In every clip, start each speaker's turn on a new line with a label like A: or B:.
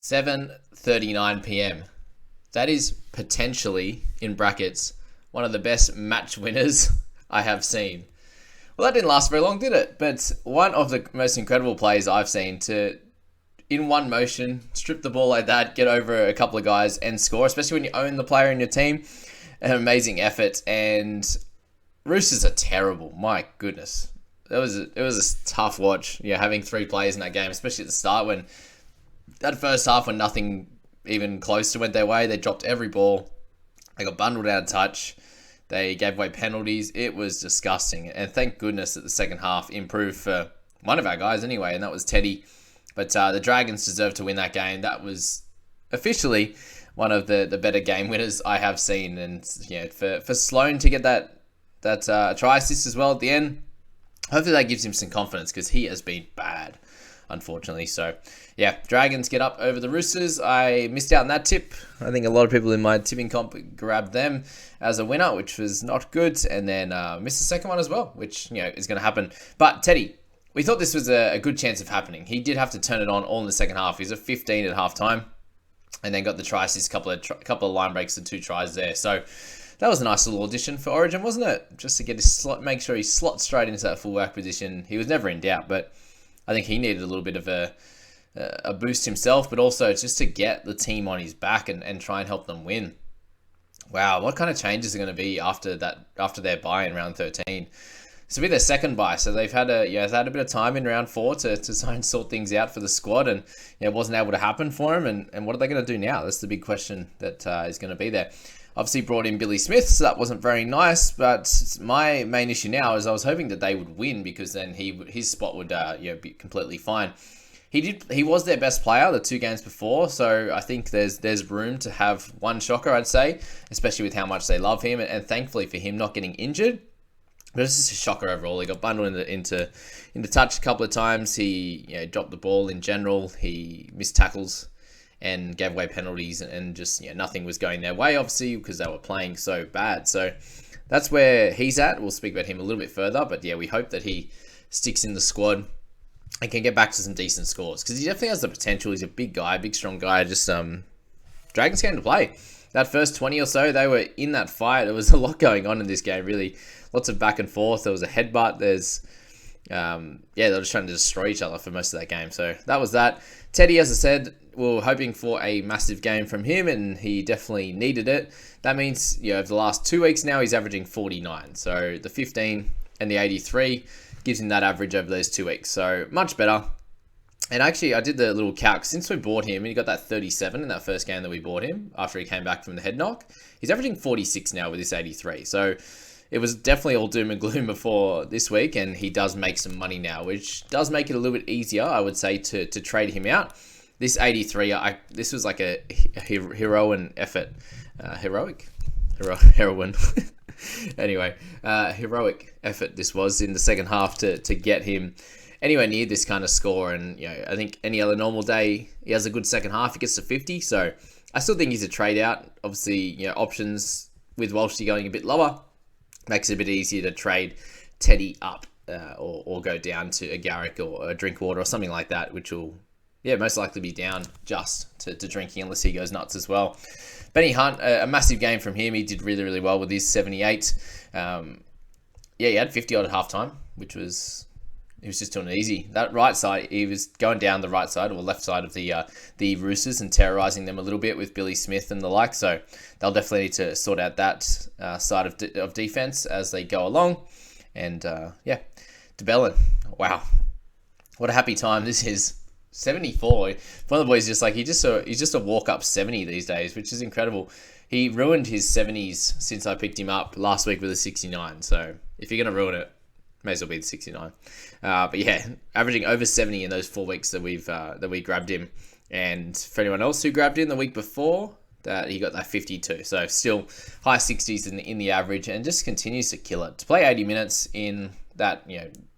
A: 7:39 p.m. That is potentially, in brackets, one of the best match winners I have seen. Well, that didn't last very long, did it? But one of the most incredible plays I've seen to, in one motion, strip the ball like that, get over a couple of guys and score, especially when you own the player in your team. An amazing effort. And Roosters are terrible. My goodness. It was a tough watch, having three players in that game, especially at the start when that first half when nothing even close to went their way. They dropped every ball. They got bundled out of touch. They gave away penalties. It was disgusting. And thank goodness that the second half improved for one of our guys anyway, and that was Teddy. But the Dragons deserved to win that game. That was officially one of the better game winners I have seen. And for Sloan to get that try assist as well at the end, hopefully that gives him some confidence because he has been bad, unfortunately. So, Dragons get up over the Roosters. I missed out on that tip. I think a lot of people in my tipping comp grabbed them as a winner, which was not good. And then missed the second one as well, which, is going to happen. But Teddy, we thought this was a good chance of happening. He did have to turn it on all in the second half. He was at 15 at halftime and then got the try assist, couple of line breaks and 2 tries there. So that was a nice little audition for Origin, wasn't it? Just to get his slot, make sure he slots straight into that fullback position. He was never in doubt, but I think he needed a little bit of a boost himself, but also just to get the team on his back and try and help them win. Wow, what kind of changes are going to be after their bye in round 13? This will be their second bye, so they've had a bit of time in round 4 to try and sort things out for the squad, and it wasn't able to happen for them. And what are they going to do now? That's the big question that is going to be there. Obviously brought in B.Smith, so that wasn't very nice. But my main issue now is I was hoping that they would win because then his spot would be completely fine. He was their best player the 2 games before, so I think there's room to have one shocker, I'd say, especially with how much they love him, and thankfully for him not getting injured. But it's just a shocker overall. He got bundled into touch a couple of times. He dropped the ball in general. He missed tackles and gave away penalties, and just nothing was going their way, obviously, because they were playing so bad. So that's where he's at. We'll speak about him a little bit further, but we hope that he sticks in the squad and can get back to some decent scores, because he definitely has the potential. He's a big guy, big strong guy. Just Dragons came to play. That first 20 or so, they were in that fight. There was a lot going on in this game, really. Lots of back and forth. There was a headbutt. There's they were just trying to destroy each other for most of that game. So that was that. Teddy, as I said, we were hoping for a massive game from him, and he definitely needed it. That means, over the last 2 weeks now, he's averaging 49. So the 15 and the 83 gives him that average over those 2 weeks. So much better. And actually, I did the little calc. Since we bought him, he got that 37 in that first game that we bought him after he came back from the head knock. He's averaging 46 now with this 83. So it was definitely all doom and gloom before this week, and he does make some money now, which does make it a little bit easier, I would say, to trade him out. This 83, this was like a heroin effort. Heroin. Anyway, heroic effort this was in the second half to get him anywhere near this kind of score. And I think any other normal day, he has a good second half, he gets to 50. So I still think he's a trade out. Obviously, options with Walshy going a bit lower makes it a bit easier to trade Teddy up or go down to a Garrick or a Drinkwater or something like that, which will most likely be down just to drinking unless he goes nuts as well. Benny Hunt, a massive game from him. He did really, really well with his 78. He had 50 odd at halftime, which was... He was just doing it easy. That right side, he was going down the right side or left side of the Roosters and terrorising them a little bit with B.Smith and the like. So they'll definitely need to sort out that side of defense as they go along. And DeBellin, wow, what a happy time this is. 74. One of the boys he's just a walk up 70 these days, which is incredible. He ruined his 70s since I picked him up last week with a 69. So if you're gonna ruin it, may as well be the 69. Averaging over 70 in those 4 weeks that we grabbed him. And for anyone else who grabbed him the week before, that he got that 52. So still high 60s in the average, and just continues to kill it. To play 80 minutes in that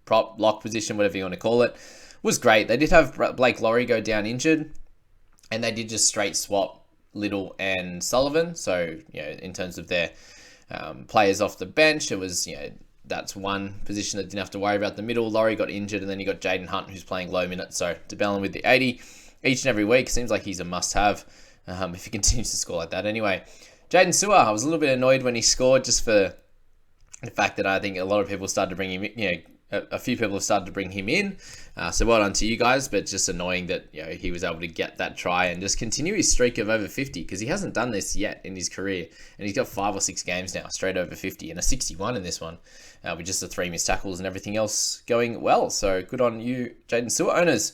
A: prop lock position, whatever you want to call it, was great. They did have Blake Laurie go down injured, and they did just straight swap Little and Sullivan. So in terms of their players off the bench, it was that's one position that didn't have to worry about. The middle, Laurie got injured, and then you got Jaden Hunt, who's playing low minutes. So DeBellin with the 80. each and every week. Seems like he's a must-have if he continues to score like that. Anyway, Jaden Sewer, I was a little bit annoyed when he scored just for the fact that I think a lot of people started to bring him in, a few people have started to bring him in. So well done to you guys, but just annoying that he was able to get that try and just continue his streak of over 50 because he hasn't done this yet in his career. And he's got 5 or 6 games now straight over 50 and a 61 in this one with just the 3 missed tackles and everything else going well. So good on you, Jaden Sewer owners.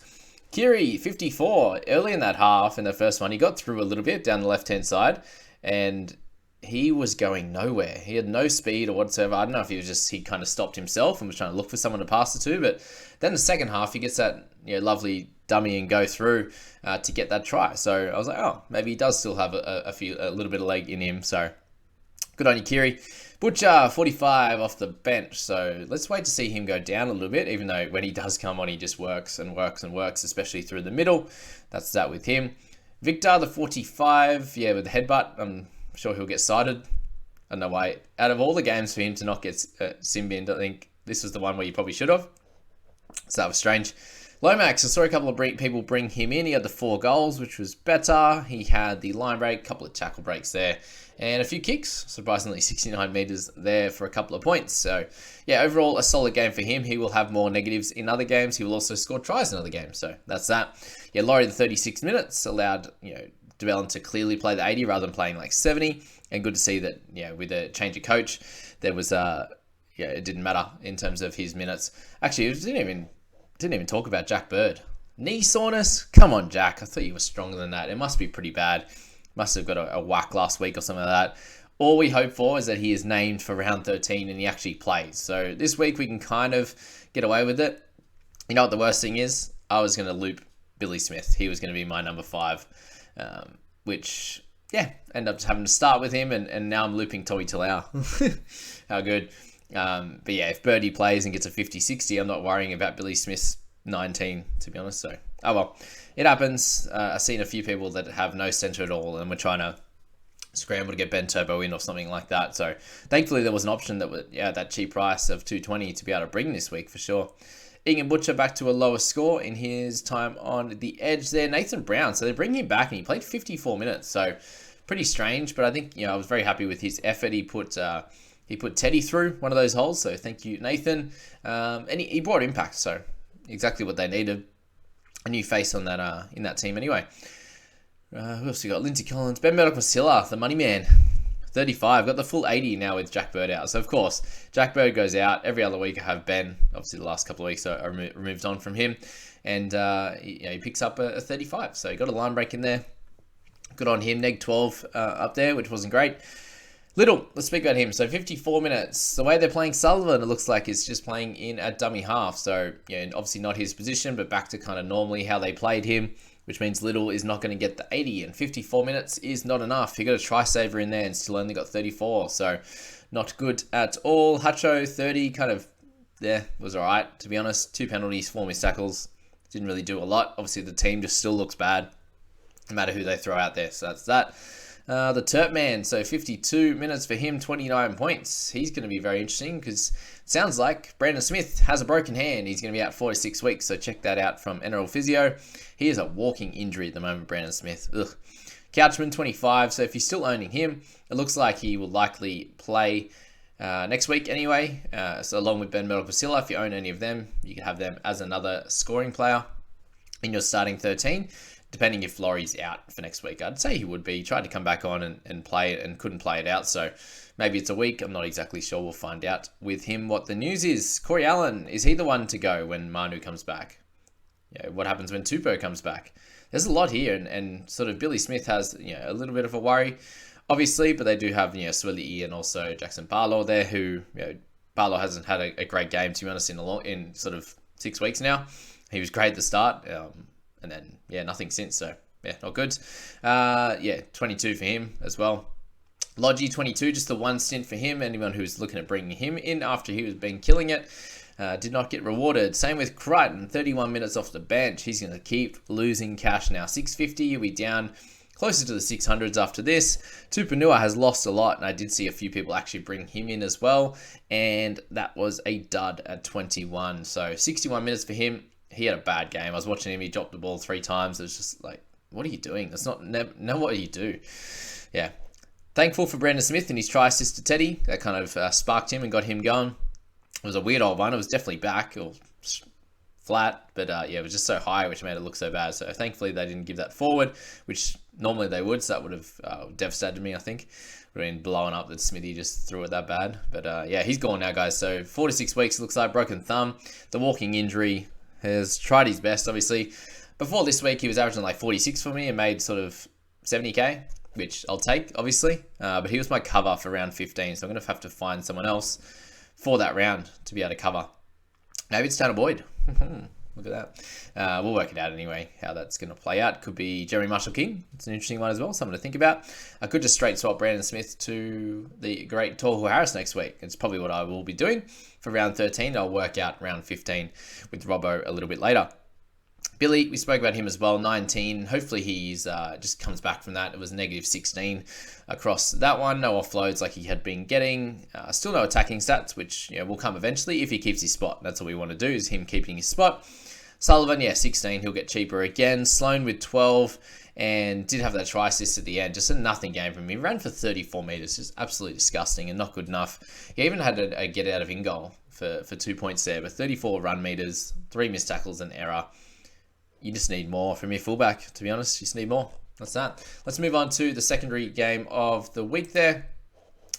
A: Kiri, 54, early in that half in the first one, he got through a little bit down the left-hand side and he was going nowhere. He had no speed or whatsoever. I don't know if he kind of stopped himself and was trying to look for someone to pass it to. But then the second half, he gets that lovely dummy and go through to get that try. So I was like, oh, maybe he does still have a little bit of leg in him. So good on you, Kiri. Butcher, 45 off the bench. So let's wait to see him go down a little bit, even though when he does come on, he just works and works and works, especially through the middle. That's that with him. Victor, the 45, with the headbutt. I'm sure he'll get cited. I don't know why. Out of all the games for him to not get sin binned, I think this was the one where you probably should have. So that was strange. Lomax, I saw a couple of people bring him in. He had the 4 goals, which was better. He had the line break, a couple of tackle breaks there, and a few kicks. Surprisingly, 69 metres there for a couple of points. So, overall, a solid game for him. He will have more negatives in other games. He will also score tries in other games. So, that's that. Laurie, the 36 minutes, allowed, DeBellin to clearly play the 80 rather than playing like 70. And good to see that, with a change of coach, there was, it didn't matter in terms of his minutes. Actually, it didn't even talk about Jack Bird. Knee soreness? Come on, Jack. I thought you were stronger than that. It must be pretty bad. Must have got a whack last week or something like that. All we hope for is that he is named for round 13 and he actually plays. So this week we can kind of get away with it. You know what the worst thing is? I was going to loop B.Smith. He was going to be my number 5, which, ended up having to start with him, and now I'm looping Toi Talau. How good. But if Birdie plays and gets a 50-60, I'm not worrying about Billy Smith's 19, to be honest. So, oh well, it happens. I've seen a few people that have no centre at all, and we're trying to scramble to get Ben Turbo in or something like that. So, thankfully, there was an option that would, that cheap price of 220 to be able to bring this week for sure. Egan Butcher back to a lower score in his time on the edge there. Nathan Brown, so they bring him back, and he played 54 minutes. So, pretty strange, but I think I was very happy with his effort. He put Teddy through one of those holes, so thank you, Nathan. And he brought impact, so exactly what they needed. A new face on that in that team anyway. Who else we got? Lindsay Collins, Ben Murdoch-Masila, the money man. 35, got the full 80 now with Jack Bird out. So, of course, Jack Bird goes out. Every other week I have Ben. Obviously, the last couple of weeks I removed on from him. And he picks up a 35. So, he got a line break in there. Good on him. Neg 12 up there, which wasn't great. Little, let's speak about him. So 54 minutes. The way they're playing Sullivan, it looks like it's just playing in at dummy half. So, obviously not his position, but back to kind of normally how they played him, which means Little is not going to get the 80. And 54 minutes is not enough. He got a try-saver in there and still only got 34. So not good at all. Hutcho, 30, kind of, was all right, to be honest. 2 penalties, 4 missed tackles. Didn't really do a lot. Obviously, the team just still looks bad, no matter who they throw out there. So that's that. The Turp Man, so 52 minutes for him, 29 points. He's going to be very interesting because it sounds like Brandon Smith has a broken hand. He's going to be out 4 to 6 weeks, so check that out from NRL Physio. He is a walking injury at the moment, Brandon Smith. Ugh. Couchman, 25, so if you're still owning him, it looks like he will likely play next week anyway. So along with Ben Murdoch-Masila, if you own any of them, you can have them as another scoring player in your starting 13. Depending if Laurie's out for next week. I'd say he would be. He tried to come back on and play it and couldn't play it out. So maybe it's a week. I'm not exactly sure. We'll find out with him what the news is. Corey Allen, is he the one to go when Manu comes back? What happens when Tupou comes back? There's a lot here. And sort of Billy Smith has a little bit of a worry, obviously. But they do have Swilly and also Jackson Barlow there, who Barlow hasn't had a great game, to be honest, in sort of 6 weeks now. He was great at the start. And then, nothing since, so, not good. 22 for him as well. Lodgy, 22, just the one stint for him. Anyone who's looking at bringing him in after he was been killing it did not get rewarded. Same with Crichton, 31 minutes off the bench. He's going to keep losing cash now. 650, he'll be down closer to the 600s after this. Tupanua has lost a lot, and I did see a few people actually bring him in as well, and that was a dud at 21. So 61 minutes for him. he had a bad game. I was watching him. He dropped the ball 3 times. It was just like, what are you doing? That's not what you do. Yeah. Thankful for Brandon Smith and his try assist to Teddy. That kind of sparked him and got him going. It was a weird old one. It was definitely back or flat, but yeah, it was just so high, which made it look so bad. So thankfully they didn't give that forward, which normally they would. So that would have devastated me, I think. Would have been blowing up that Smithy just threw it that bad. But yeah, he's gone now, guys. So 4 to 6 weeks, it looks like. Broken thumb. The walking injury has tried his best, obviously. Before this week, he was averaging like 46 for me and made sort of 70k, which I'll take, obviously. But he was my cover for round 15, so I'm going to have to find someone else for that round to be able to cover. Maybe it's Tanner Boyd. Look at that. We'll work it out anyway, how that's going to play out. Could be Jeremy Marshall-King. It's an interesting one as well, something to think about. I could just straight swap Brandon Smith to the great Tohu Harris next week. It's probably what I will be doing for round 13. I'll work out round 15 with Robbo a little bit later. Billy, we spoke about him as well, 19. Hopefully he's just comes back from that. It was negative 16 across that one. No offloads like he had been getting. Still no attacking stats, which will come eventually if he keeps his spot. That's all we want to do, is him keeping his spot. Sullivan, yeah, 16. He'll get cheaper again. Sloan with 12 and did have that try assist at the end. Just a nothing game from him. He ran for 34 metres. Just absolutely disgusting and not good enough. He even had a get out of in goal for 2 points there. But 34 run metres, 3 missed tackles and error. You just need more from your fullback, to be honest. You just need more. That's that. Let's move on to the secondary game of the week there.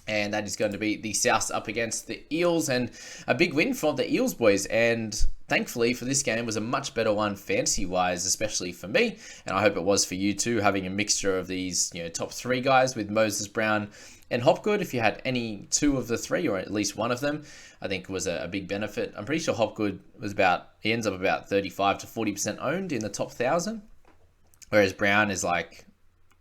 A: And that is going to be the Souths up against the Eels. And a big win for the Eels boys. And thankfully for this game was a much better one fantasy-wise, especially for me. And I hope it was for you too, having a mixture of these top 3 guys with Moses Brown and Hopgood. If you had any 2 of the 3, or at least one of them, I think was a big benefit. I'm pretty sure Hopgood was he ends up about 35 to 40% owned in the top 1,000. Whereas Brown is like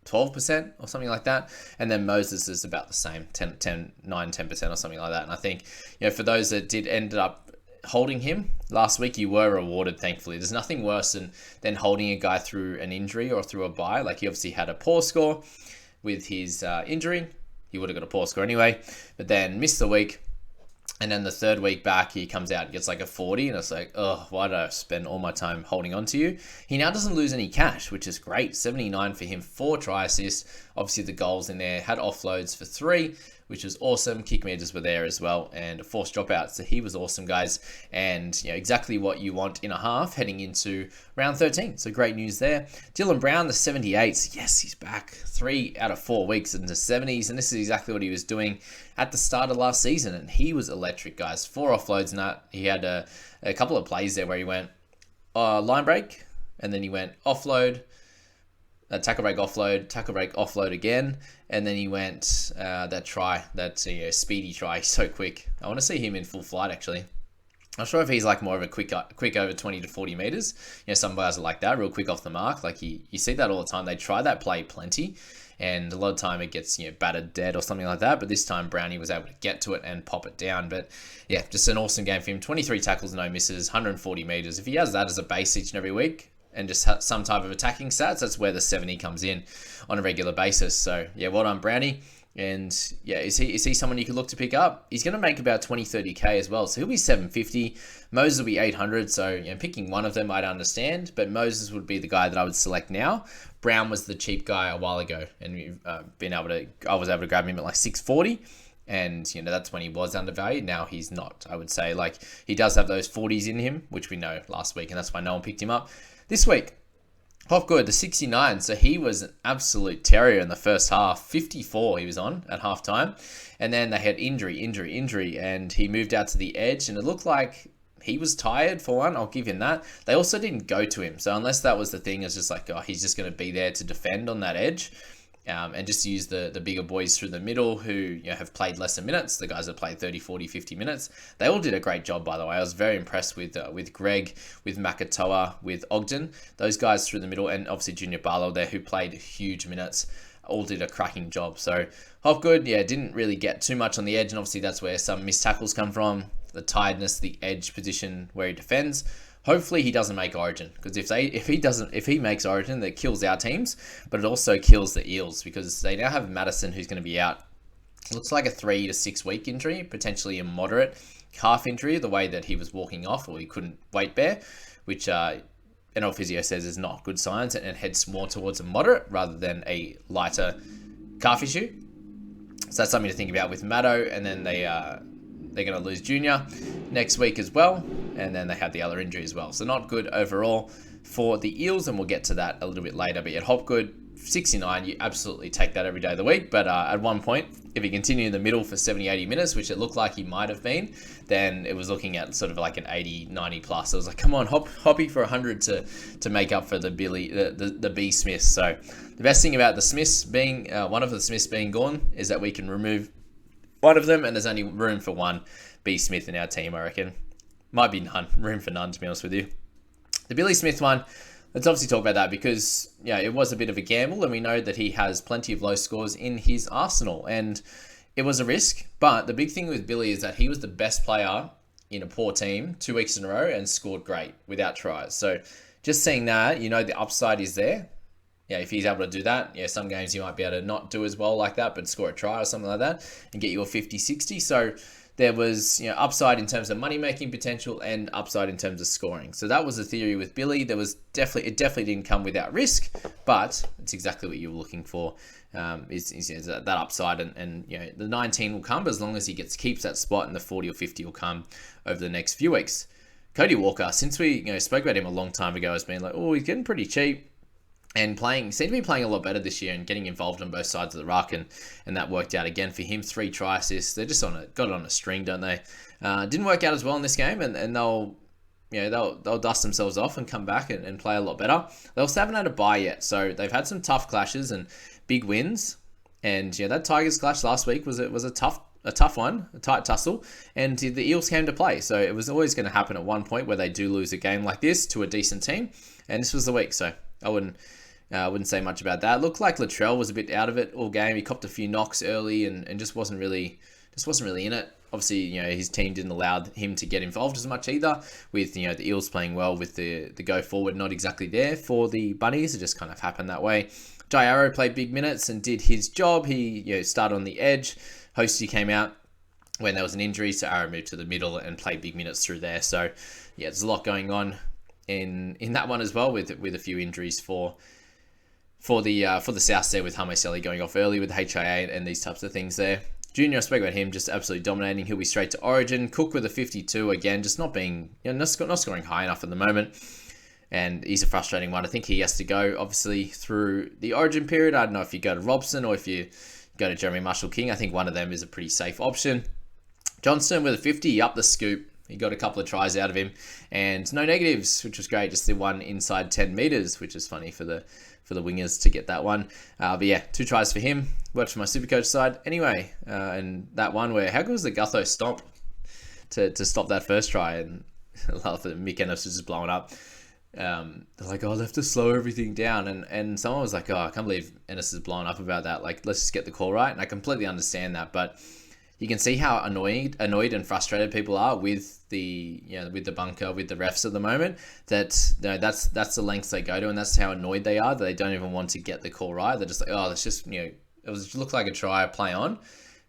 A: 12% or something like that. And then Moses is about the same, 9-10% or something like that. And I think, for those that did end up holding him last week, you were rewarded, thankfully. There's nothing worse than holding a guy through an injury or through a bye. Like, he obviously had a poor score with his injury. He would have got a poor score anyway, but then missed the week. And then the 3rd week back, he comes out and gets like a 40. And it's like, oh, why did I spend all my time holding on to you? He now doesn't lose any cash, which is great. 79 for him, 4 try assists. Obviously, the goals in there. Had offloads for 3, which was awesome. Kick meters were there as well. And a forced dropout. So he was awesome, guys. And exactly what you want in a half heading into round 13. So great news there. Dylan Brown, the 78s. Yes, he's back. 3 out of 4 weeks into 70s. And this is exactly what he was doing at the start of last season. And he was electric, guys. 4 offloads in that. He had a couple of plays there where he went line break. And then he went offload. Tackle break, offload again. And then he went that try, that speedy try, so quick. I want to see him in full flight, actually. I'm not sure if he's like more of a quick over 20 to 40 meters. Some guys are like that, real quick off the mark. Like you see that all the time. They try that play plenty. And a lot of time it gets battered dead or something like that. But this time Brownie was able to get to it and pop it down. But yeah, just an awesome game for him. 23 tackles, no misses, 140 meters. If he has that as a base each and every week, and just some type of attacking stats, that's where the 70 comes in on a regular basis. So yeah, well done, Brownie. And yeah, is he someone you could look to pick up? He's going to make about 20-30k as well. So he'll be 750. Moses will be 800. So picking one of them I'd understand, but Moses would be the guy that I would select now. Brown was the cheap guy a while ago, and we've I was able to grab him at like 640. And that's when he was undervalued. Now he's not. I would say, like, he does have those 40s in him, which we know last week, and that's why no one picked him up. This week, Hopgood, the 69. So he was an absolute terrier in the first half. 54 he was on at halftime. And then they had injury. And he moved out to the edge. And it looked like he was tired for one. I'll give him that. They also didn't go to him. So unless that was the thing, it's just like, he's just going to be there to defend on that edge. And just use the bigger boys through the middle who have played lesser minutes. The guys that played 30, 40, 50 minutes. They all did a great job, by the way. I was very impressed with Greg, with Makatoa, with Ogden. Those guys through the middle, and obviously Junior Barlow there, who played huge minutes, all did a cracking job. So Hopgood, didn't really get too much on the edge, and obviously that's where some missed tackles come from. The tiredness, the edge position where he defends. Hopefully he doesn't make Origin, because if he makes Origin, that kills our teams, but it also kills the Eels, because they now have Madison, who's going to be out. It looks like a 3 to 6 week injury, potentially a moderate calf injury, the way that he was walking off, or he couldn't weight bear, which NL Physio says is not good signs and heads more towards a moderate rather than a lighter calf issue. So that's something to think about with Maddo, and then they're going to lose Junior next week as well, and then they have the other injury as well. So not good overall for the Eels, and we'll get to that a little bit later. But yet Hopgood, 69, you absolutely take that every day of the week. But at one point, if he continued in the middle for 70, 80 minutes, which it looked like he might have been, then it was looking at sort of like an 80, 90 plus. I was like, come on, Hoppy for 100 to make up for the B.Smith. So the best thing about the Smiths being, one of the Smiths being gone, is that we can remove one of them, and there's only room for one B.Smith in our team, I reckon. Might be none. Room for none, to be honest with you. The Billy Smith one, let's obviously talk about that because it was a bit of a gamble, and we know that he has plenty of low scores in his arsenal, and it was a risk. But the big thing with Billy is that he was the best player in a poor team 2 weeks in a row and scored great without tries. So just seeing that, the upside is there. If he's able to do that, some games you might be able to not do as well like that, but score a try or something like that and get you a 50-60. So there was upside in terms of money-making potential and upside in terms of scoring. So that was the theory with Billy. It definitely didn't come without risk, but it's exactly what you were looking for, is that upside. And the 19 will come, but as long as he keeps that spot, and the 40 or 50 will come over the next few weeks. Cody Walker, since we spoke about him a long time ago, has been like, he's getting pretty cheap. And seemed to be playing a lot better this year and getting involved on both sides of the ruck, and that worked out again for him. 3 try assists. They're just got it on a string, don't they? Didn't work out as well in this game, and they'll dust themselves off and come back and play a lot better. They also haven't had a bye yet, so they've had some tough clashes and big wins. And that Tigers clash last week was a tough one, a tight tussle, and the Eels came to play. So it was always going to happen at one point where they do lose a game like this to a decent team, and this was the week. So I wouldn't say much about that. Looked like Latrell was a bit out of it all game. He copped a few knocks early and just wasn't really in it. Obviously, his team didn't allow him to get involved as much either. With the Eels playing well, with the go forward not exactly there for the Bunnies. It just kind of happened that way. Jai Arrow played big minutes and did his job. He started on the edge. Hosty came out when there was an injury, so Arrow moved to the middle and played big minutes through there. So there's a lot going on in that one as well, with a few injuries for the South there, with Hamaselli going off early with HIA and these types of things there. Junior, I spoke about him, just absolutely dominating. He'll be straight to Origin. Cook with a 52 again, just not being not scoring high enough at the moment, and he's a frustrating one. I think he has to go obviously through the Origin period. I don't know if you go to Robson or if you go to Jeremy Marshall King. I think one of them is a pretty safe option. Johnston with a 50, he upped the scoop. He got a couple of tries out of him, and no negatives, which was great. Just the one inside 10 meters, which is funny for the wingers to get that one. But 2 tries for him. Worked for my Supercoach side anyway. And that one where, how good was the Gutho stomp to stop that first try? And I love that Mick Ennis was just blowing up. They're like, they have to slow everything down. And someone was like, I can't believe Ennis is blowing up about that. Like, let's just get the call right. And I completely understand that. But you can see how annoyed and frustrated people are with the bunker, with the refs at the moment. That's the lengths they go to, and that's how annoyed they are that they don't even want to get the call right. They're just like, let's just it looked like a try, play on,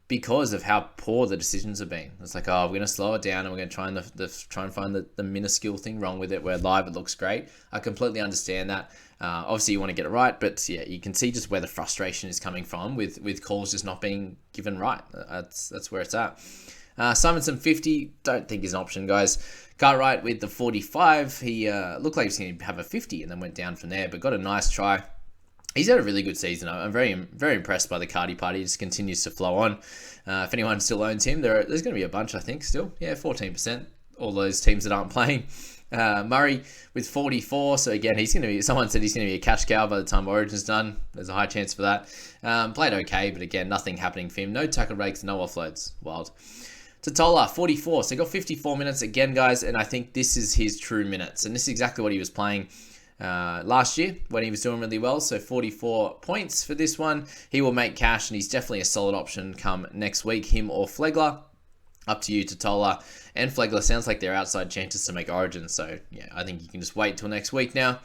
A: because of how poor the decisions have been. It's like, we're going to slow it down and we're going to try and find the minuscule thing wrong with it, where live it looks great. I completely understand that. Obviously you want to get it right, but you can see just where the frustration is coming from with calls just not being given right. That's where it's at. Simonson 50, don't think is an option, guys. Cartwright with the 45, he looked like he was going to have a 50 and then went down from there, but got a nice try. He's had a really good season. I'm very, very impressed by the Cardi party. He just continues to flow on. If anyone still owns him, there's going to be a bunch, I think, still. 14%. All those teams that aren't playing. Murray with 44. So again, someone said he's going to be a cash cow by the time Origin's done. There's a high chance for that. Played okay, but again, nothing happening for him. No tackle breaks, no offloads. Wild. Totola, 44. So he got 54 minutes again, guys, and I think this is his true minutes. And this is exactly what he was playing last year when he was doing really well. So 44 points for this one. He will make cash, and he's definitely a solid option come next week, him or Flegler. Up to you, Totola and Flegler. Sounds like they're outside chances to make Origin. So, I think you can just wait till next week now.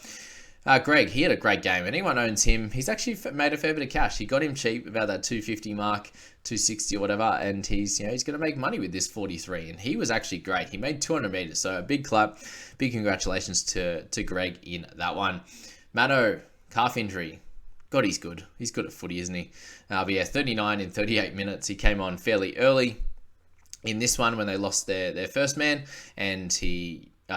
A: Greg, he had a great game. Anyone owns him, he's actually made a fair bit of cash. He got him cheap, about that 250 mark, 260 or whatever, and he's going to make money with this 43. And he was actually great. He made 200 meters, so a big clap, big congratulations to Greg in that one. Mano, calf injury. God, he's good. He's good at footy, isn't he? But yeah, 39 in 38 minutes. He came on fairly early in this one when they lost their first man, and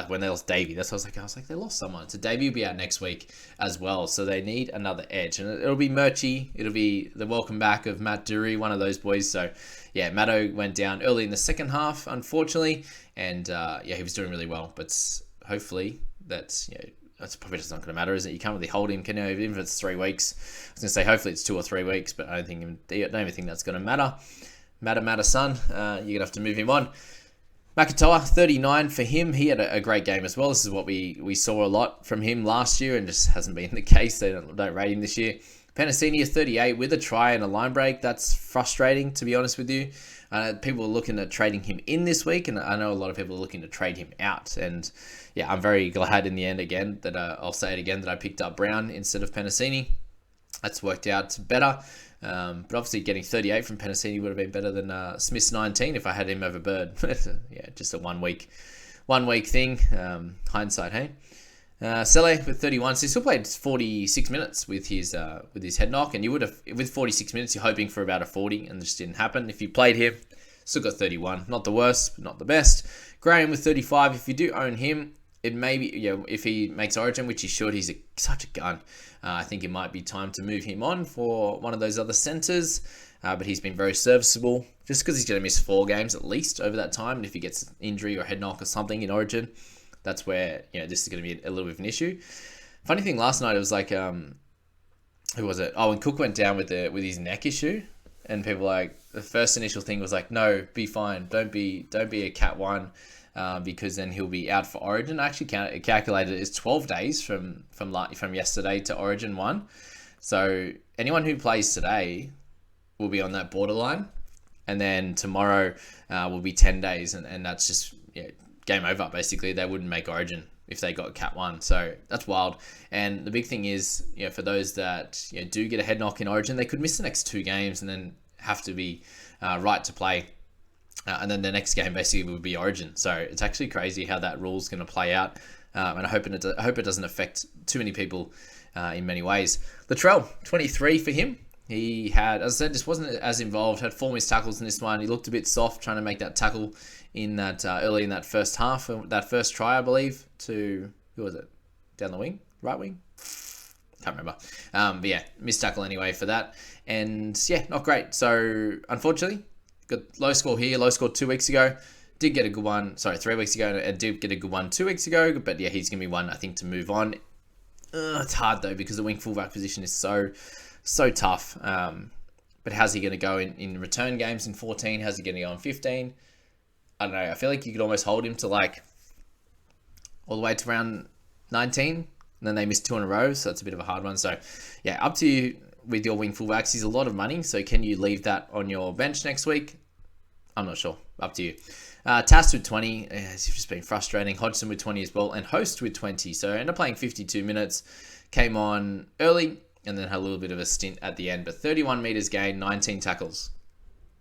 A: when they lost Davey, that's what I was like, they lost someone. So Davey will be out next week as well. So they need another edge. And it'll be Murchie. It'll be the welcome back of Matt Dury, one of those boys. So yeah, Matto went down early in the second half, unfortunately. And he was doing really well. But hopefully that's probably just not going to matter, is it? You can't really hold him, can you? Even if it's 3 weeks. I was going to say hopefully it's 2 or 3 weeks, but I don't even think that's going to matter. Matter, son. You're going to have to move him on. Makatoa, 39 for him. He had a great game as well. This is what we saw a lot from him last year and just hasn't been the case. They don't rate him this year. Penasini, 38 with a try and a line break. That's frustrating, to be honest with you. People are looking at trading him in this week, and I know a lot of people are looking to trade him out. And yeah, I'm very glad in the end again that I'll say it again that I picked up Brown instead of Penasini. That's worked out better. But obviously getting 38 from Penasini would have been better than Smith's 19 if I had him over Bird. Yeah, just a one week thing. Hindsight, hey? Sele with 31, so he still played 46 minutes with his head knock, and you would have, with 46 minutes, you're hoping for about a 40, and it just didn't happen. If you played him, still got 31. Not the worst, but not the best. Graham with 35, if you do own him, it may be, if he makes Origin, which he should, he's such a gun. I think it might be time to move him on for one of those other centres, but he's been very serviceable, just because he's going to miss 4 games at least over that time, and if he gets injury or head knock or something in Origin, that's where this is going to be a little bit of an issue. Funny thing, last night it was like, who was it? Oh, when Cook went down with his neck issue, and people like the first initial thing was like, no, be fine, don't be a Cat 1, because then he'll be out for Origin. I actually calculated it as 12 days from yesterday to Origin 1. So anyone who plays today will be on that borderline, and then tomorrow will be 10 days, and that's just game over, basically. They wouldn't make Origin if they got Cat 1. So that's wild. And the big thing is, for those that do get a head knock in Origin, they could miss the next 2 games and then have to be right to play. And then the next game basically would be Origin. So it's actually crazy how that rule's going to play out. And I hope it doesn't affect too many people in many ways. Latrell, 23 for him. He had, as I said, just wasn't as involved. Had 4 missed tackles in this one. He looked a bit soft trying to make that tackle in that early in that first half, that first try, I believe, to, who was it? Down the wing? Right wing? Can't remember. But yeah, missed tackle anyway for that. And yeah, not great. So unfortunately, got low score here, low score 2 weeks ago. Did get a good one, 3 weeks ago, and did get a good one 2 weeks ago. But yeah, he's going to be one, I think, to move on. It's hard though, because the wing fullback position is so tough. But how's he going to go in return games in 14? How's he going to go in 15? I don't know. I feel like you could almost hold him to like all the way to around 19. And then they missed 2 in a row. So that's a bit of a hard one. So yeah, up to you with your wing fullbacks. He's a lot of money. So can you leave that on your bench next week? I'm not sure. Up to you. Tass with 20. It's just been frustrating. Hodgson with 20 as well. And Host with 20. So ended up playing 52 minutes. Came on early. And then had a little bit of a stint at the end. But 31 meters gained, 19 tackles.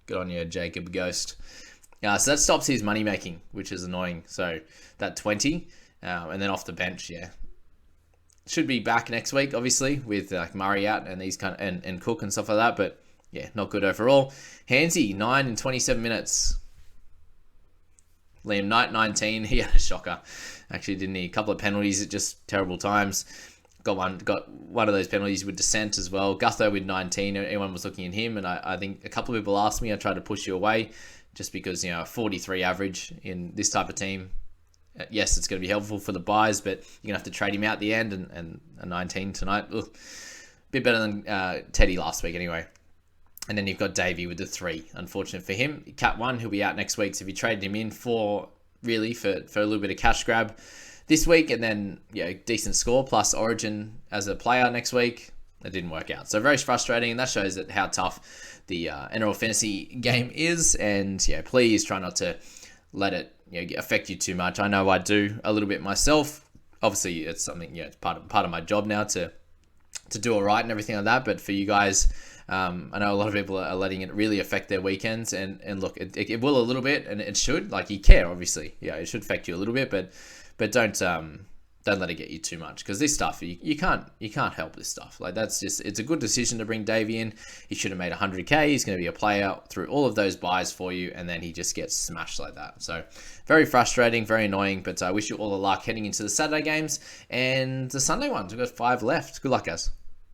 A: Good on you, Jacob Ghost. So that stops his money making, which is annoying. So that 20. And then off the bench, yeah. Should be back next week, obviously, with Murray out and these and Cook and stuff like that. But yeah, not good overall. Hansy, 9 in 27 minutes. Liam Knight, 19. He had a shocker. Actually, didn't he? A couple of penalties at just terrible times. Got one of those penalties with dissent as well. Gutho with 19. Everyone was looking at him, and I think a couple of people asked me. I tried to push you away just because, a 43 average in this type of team. Yes, it's going to be helpful for the buys, but you're going to have to trade him out at the end, and a 19 tonight. Ugh. Bit better than Teddy last week anyway. And then you've got Davey with the 3. Unfortunate for him. Cat 1, he'll be out next week. So if you traded him in for a little bit of cash grab this week, and then decent score plus Origin as a player next week, it didn't work out. So very frustrating, and that shows that how tough the NRL fantasy game is. And please try not to let it affect you too much. I know I do a little bit myself. obviously it's something, it's part of my job now to do all right and everything like that. But for you guys, I know a lot of people are letting it really affect their weekends, and look, it will a little bit, and it should. Like, you care, obviously, yeah, it should affect you a little bit, but don't let it get you too much, because this stuff, you can't help this stuff. Like, it's a good decision to bring Davey in. He should have made 100k. He's going to be a player through all of those buys for you, and then he just gets smashed like that. So very frustrating, very annoying, but I wish you all the luck heading into the Saturday games and the Sunday ones. We've got 5 left. Good luck, guys.